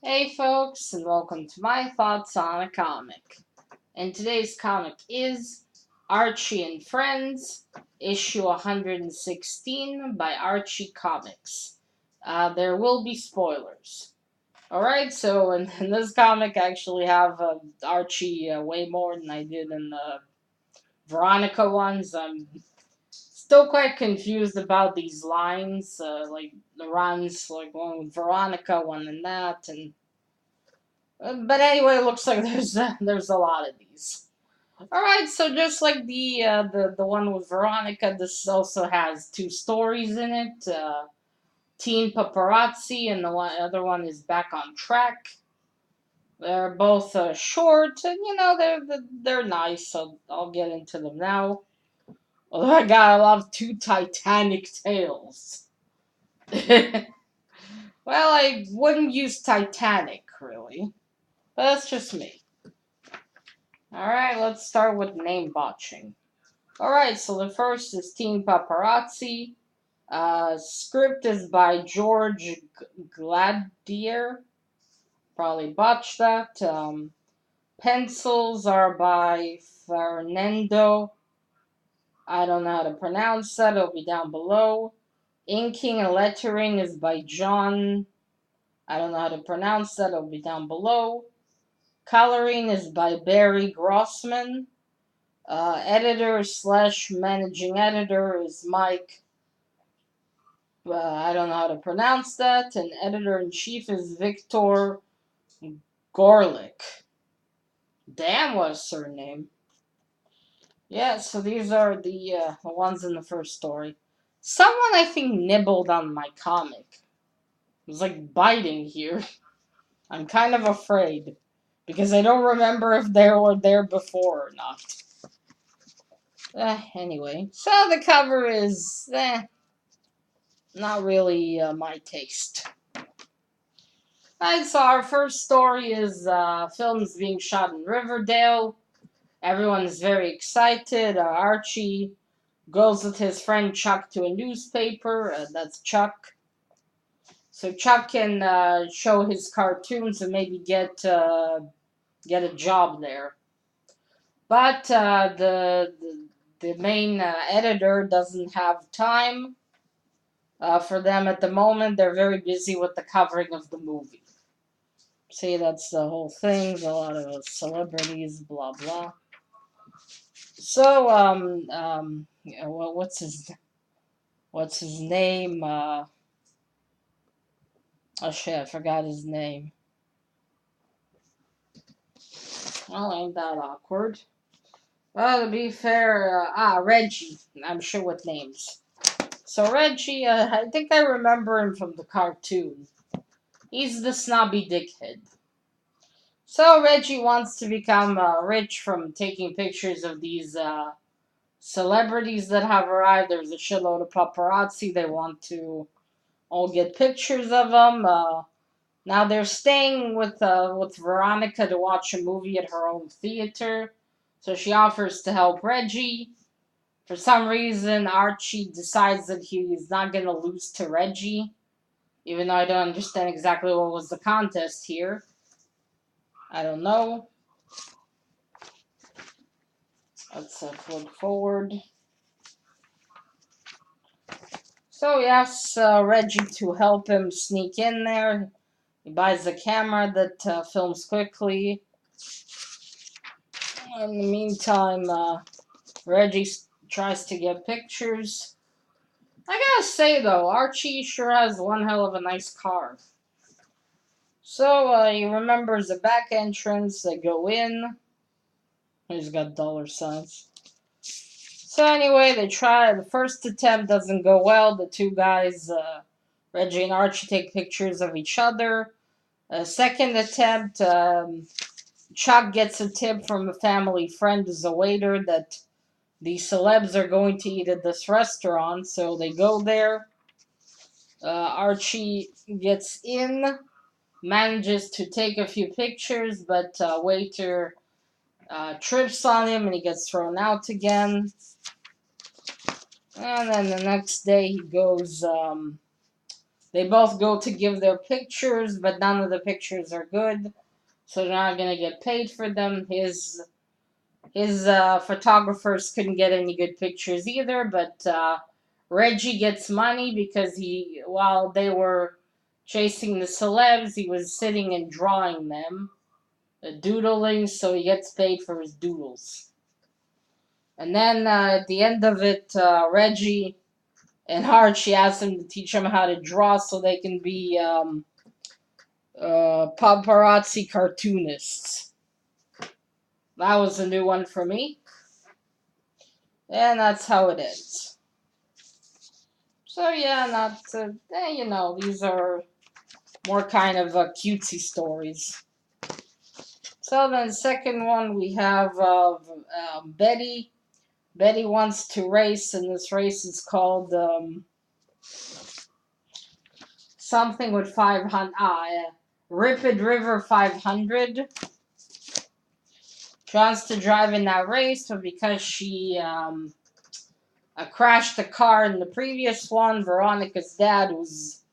Hey folks, and welcome to my thoughts on a comic. And today's comic is Archie and Friends, issue 116 by Archiecomics. There will be spoilers. Alright, so in this comic, I actually have Archie way more than I did in the Veronica ones. I'm still quite confused about these lines, like the runs, like one with Veronica, one in that, and but anyway, it looks like there's a lot of these. All right, so just like the one with Veronica, this also has two stories in it. Teen Paparazzi, and the other one is Back on Track. They're both short, and they're nice. So I'll get into them now. Although I love two Titanic tales. Well, I wouldn't use Titanic really, but that's just me. Alright, let's start with name botching. Alright, so the first is Teen Paparazzi. Script is by George Gladir. Probably botched that. Pencils are by Fernando. I don't know how to pronounce that. It'll be down below. Inking and lettering is by Jon. I don't know how to pronounce that. It'll be down below. Coloring is by Barry Grossman. Editor slash managing editor is Mike. I don't know how to pronounce that. And editor in chief is Victor Gorelick. Damn, what a surname. Yeah, so these are the ones in the first story. Someone, I think, nibbled on my comic. It was like biting here. I'm kind of afraid. Because I don't remember if they were there before or not. Anyway, so the cover is not really my taste. Alright, so our first story is films being shot in Riverdale. Everyone is very excited. Archie goes with his friend Chuck to a newspaper. That's Chuck. So Chuck can show his cartoons and maybe get a job there. But the main editor doesn't have time for them at the moment. They're very busy with the covering of the movie. See, that's the whole thing. A lot of celebrities, blah blah. So, yeah, what's his name? Oh shit, I forgot his name. Well, ain't that awkward? Well, to be fair, Reggie. I'm sure with names. So Reggie, I think I remember him from the cartoon. He's the snobby dickhead. So Reggie wants to become rich from taking pictures of these celebrities that have arrived. There's a shitload of paparazzi. They want to all get pictures of them. Now they're staying with Veronica to watch a movie at her own theater. So she offers to help Reggie. For some reason, Archie decides that he's not going to lose to Reggie. Even though I don't understand exactly what was the contest here. I don't know. Let's flip forward. So he asks Reggie to help him sneak in there. He buys a camera that films quickly. In the meantime, Reggie tries to get pictures. I gotta say though, Archie sure has one hell of a nice car. So he remembers the back entrance. They go in. He's got dollar signs. So anyway, they try. The first attempt doesn't go well. The two guys, Reggie and Archie, take pictures of each other. Second attempt, Chuck gets a tip from a family friend who's a waiter that the celebs are going to eat at this restaurant, so they go there. Archie gets in, manages to take a few pictures, but waiter trips on him and he gets thrown out again. And then the next day he goes, They both go to give their pictures, but none of the pictures are good, so they're not gonna get paid for them. His photographers couldn't get any good pictures either, but Reggie gets money because while they were chasing the celebs, he was sitting and drawing them, doodling, so he gets paid for his doodles. And then at the end of it, Reggie and Archie asked him to teach him how to draw so they can be paparazzi cartoonists. That was a new one for me. And that's how it ends. So yeah, these are more kind of cutesy stories. So then second one we have Betty. Betty wants to race, and this race is called something with 500. Rapid River 500. She wants to drive in that race, but because she crashed the car in the previous one, Veronica's dad, who's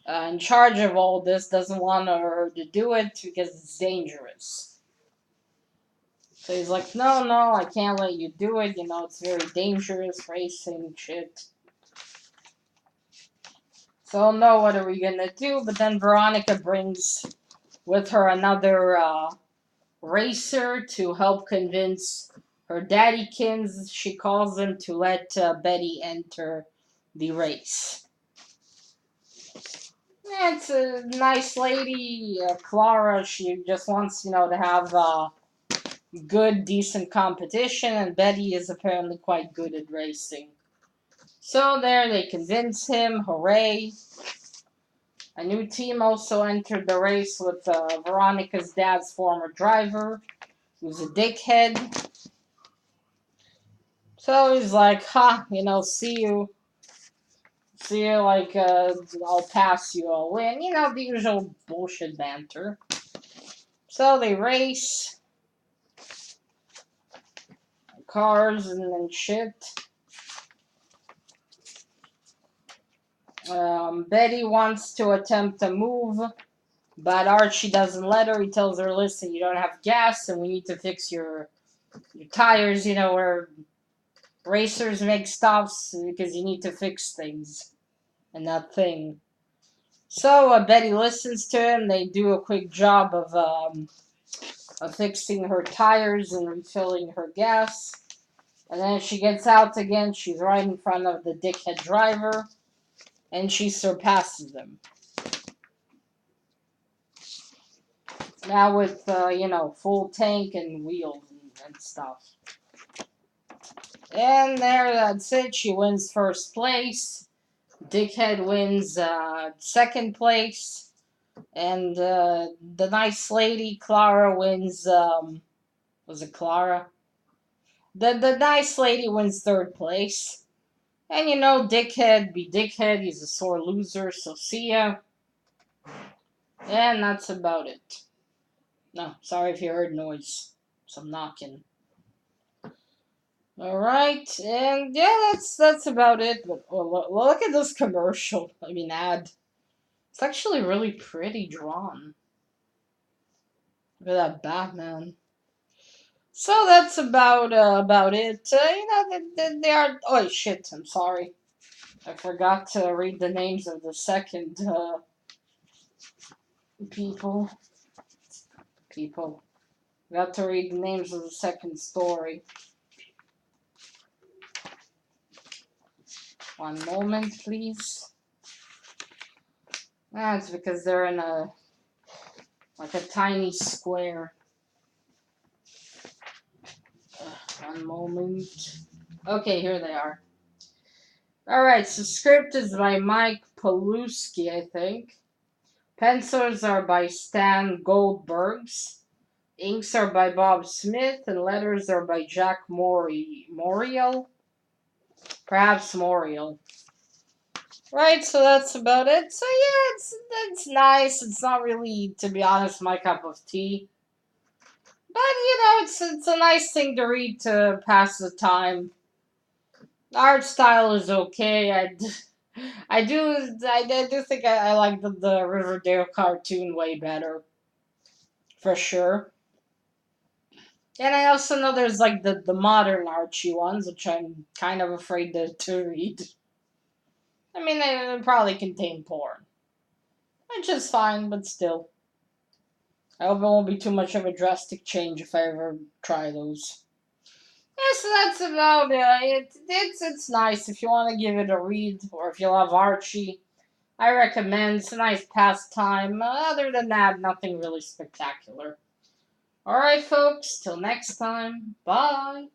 in charge of all this, doesn't want her to do it because it's dangerous. So he's like, no, I can't let you do it. It's very dangerous, racing, shit. So no, what are we gonna do? But then Veronica brings with her another racer to help convince her daddykins, she calls them, to let Betty enter the race. Yeah, it's a nice lady, Clara. She just wants, to have good, decent competition, and Betty is apparently quite good at racing. So there, they convince him. Hooray! A new team also entered the race with Veronica's dad's former driver, who's a dickhead. So he's like, see you. I'll pass you, I'll win. The usual bullshit banter. So they race. Cars and shit. Betty wants to attempt a move, but Archie doesn't let her. He tells her, listen, you don't have gas, and we need to fix your tires, where racers make stops, because you need to fix things. And that thing. So Betty listens to him. They do a quick job of fixing her tires and refilling her gas. And then she gets out again. She's right in front of the dickhead driver. And she surpasses them. Now with, full tank and wheels and stuff. And there, that's it. She wins first place. Dickhead wins second place. And the nice lady, Clara, wins, was it Clara? The nice lady wins third place. And dickhead be dickhead, he's a sore loser, so see ya. And that's about it. No, sorry if you heard noise. Some knocking. Alright, and yeah, that's about it. But look at this commercial. Ad. It's actually really pretty drawn. Look at that Batman. So that's about it. They are. Oh shit! I'm sorry. I forgot to read the names of the second people. Got to read the names of the second story. One moment, please. It's because they're in a tiny square. One moment. Okay, here they are. Alright, so script is by Mike Pellowski, I think. Pencils are by Stan Goldbergs. Inks are by Bob Smith, and letters are by Jack Moriel? Perhaps Moriel. Right, so that's about it. So yeah, it's nice. It's not really, to be honest, my cup of tea. But, it's a nice thing to read to pass the time. The art style is okay. I do think I like the Riverdale cartoon way better, for sure. And I also know there's like the modern Archie ones, which I'm kind of afraid to read. I mean, they probably contain porn, which is fine, but still. I hope it won't be too much of a drastic change if I ever try those. Yeah, so that's about it. It's nice if you want to give it a read, or if you love Archie. I recommend. It's a nice pastime. Other than that, nothing really spectacular. Alright, folks, till next time. Bye.